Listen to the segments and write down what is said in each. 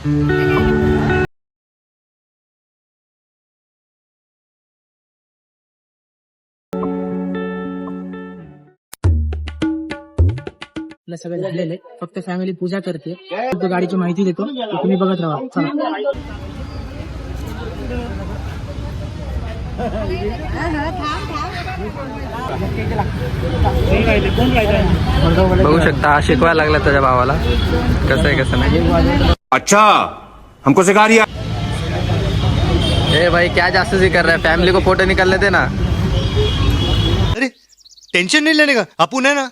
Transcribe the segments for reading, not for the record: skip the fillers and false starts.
सगळं झालेलं आहे, फक्त फॅमिली पूजा करते. फक्त गाडीची माहिती देतो, तुम्ही बघत राहा. चला. बघू शकता शिकवायला लागला त्याच्या भावाला कसं आहे कसं नाही. अच्छा हमको सिखा रिया. ए भाई क्या जासूसी कर रहा है, फैमिली को फोटो निकालने देना. अरे टेंशन नहीं लेने का, अपन है ना.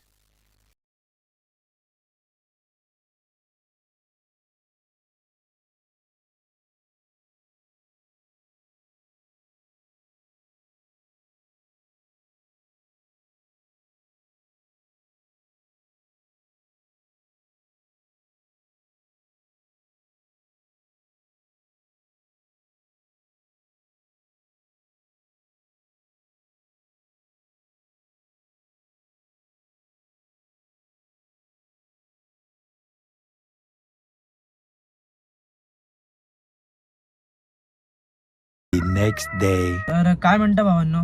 Next day. तर काय म्हणता भावांनो,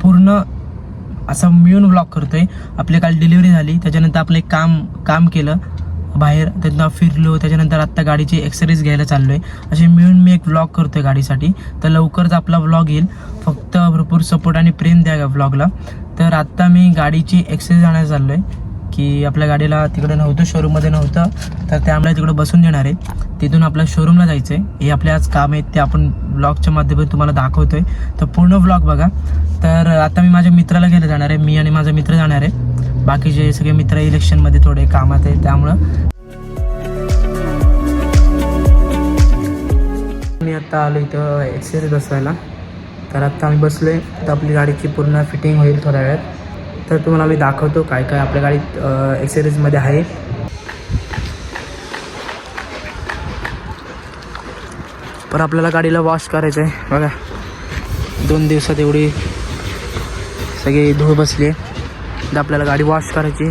पूर्ण असं मिळून व्लॉग करतोय. आपली काल डिलिव्हरी झाली, त्याच्यानंतर आपलं एक काम केलं बाहेर, त्यातनं फिरलो, त्याच्यानंतर आत्ता गाडीची एक्सरसाइज घ्यायला चाललोय. असे मिळून मी एक व्लॉग करतोय गाडीसाठी. तर लवकरच आपला व्लॉग येईल, फक्त भरपूर सपोर्ट आणि प्रेम द्या व्लॉगला. तर आत्ता मी गाडीची एक्सरसाइज आणायला चाललोय, की आपल्या गाडीला तिकडे नव्हतं, शोरूममध्ये नव्हतं, तर ते आम्हाला तिकडे बसून देणार आहे. तिथून आपल्या शोरूमला जायचं आहे. हे आपले आज काम आहेत, ते आपण व्लॉगच्या माध्यमातून तुम्हाला दाखवतोय. तर पूर्ण व्लॉग बघा. तर आता मी माझ्या मित्राला घ्यायला जाणार आहे, मी आणि माझा मित्र जाणार आहे. बाकीचे सगळे मित्र इलेक्शनमध्ये थोडे कामात आहे, त्यामुळं मी आत्ता आलो इथं एक्सरसाइज बसवायला. तर आत्ता आम्ही बसलो आहे, तर आपली गाडीची पूर्ण फिटिंग होईल थोड्या वेळात. तर तुम्हाला मी दाखवतो काय काय आपल्या गाडीत एक्सरसाइजमध्ये आहे. पण आपल्याला गाडीला वॉश करायचं आहे बघा. 2 दिवसात एवढी सगळी धूळ बसली आहे, तर आपल्याला गाडी वॉश करायची.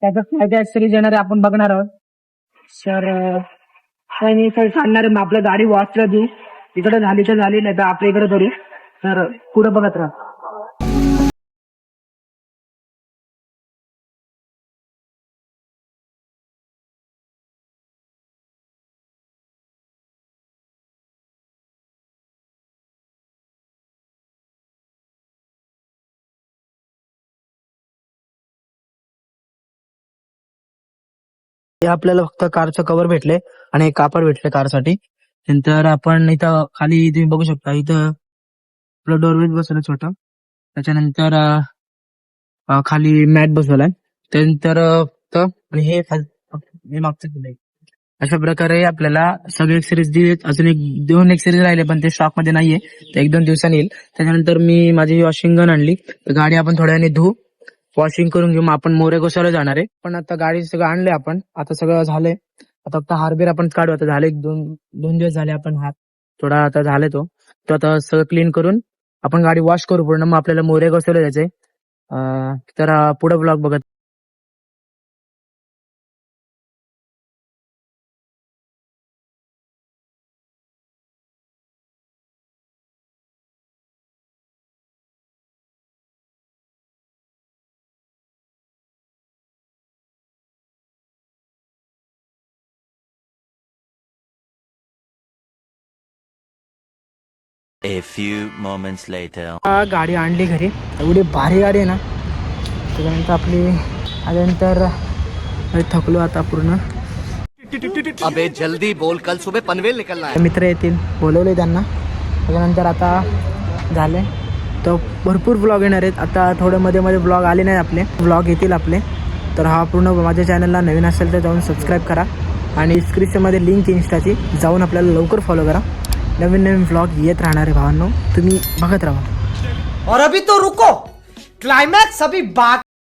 त्याचा फायदा ऍक्च्युअली येणार आहे, आपण बघणार आहोत. सर सांगणार आहे, आपलं गाडी वॉशला देऊ. इकडे झाली तर झाली, नाही तर आपल्या इकडे करू. तर पुढे बघत राहा. हे आपल्याला फक्त कारचं कव्हर भेटले आणि एक कापड भेटले कारसाठी. नंतर आपण इथं खाली तुम्ही बघू शकता, इथं आपलं डोरवेज बसवलं छोटं. त्याच्यानंतर खाली मॅट बसवलाय. त्यानंतर आणि हे मागचं दिलंय. अशा प्रकारे आपल्याला सगळे एक्सरसाइज दिले. अजून 2 एक्सरसाइज राहिले, पण ते स्टॉक मध्ये नाहीये, ते 1-2 दिवसांनी येईल. त्याच्यानंतर मी माझी वॉशिंग गन आणली, तर गाडी आपण थोड्या वेळाने धुवू, वॉशिंग करून घेऊ. मग आपण मोरे गोसायला जाणार आहे. पण आता गाडी सगळं आणलंय आपण, आता सगळं झालंय. आता फक्त हार्बिर आपण काढू. आता झाले 2 दिवस झाले, आपण हात थोडा आता झाले तो आता सगळं क्लीन करून आपण गाडी वॉश करू पूर्ण. मग आपल्याला मोरे गोसायला जायचंय. तर पुढे ब्लॉग बघत. A few moments later. गाडी आणली घरी, एवढी भारी गाडी आहे ना. त्याच्यानंतर आपली आल्यानंतर थकलो आता पूर्ण. अबे जल्दी बोल, कल सुबह पनवेल निकलना है. मित्र येतील, बोलवले त्यांना. त्याच्यानंतर आता झाले, तर भरपूर ब्लॉग येणार आहेत. आता थोडे मध्ये मध्ये ब्लॉग आले नाही आपले, ब्लॉग येतील आपले. तर हा पूर्ण माझ्या चॅनलला नवीन असेल तर जाऊन सबस्क्राईब करा, आणि डिस्क्रिप्शनमध्ये लिंक इंस्टाची, जाऊन आपल्याला लवकर फॉलो करा. नवीन ब्लॉग येत राहणार आहे भावांनो, तुम्ही बघत राहा. और अभी तो रुको, क्लाइमैक्स अभी बाकी.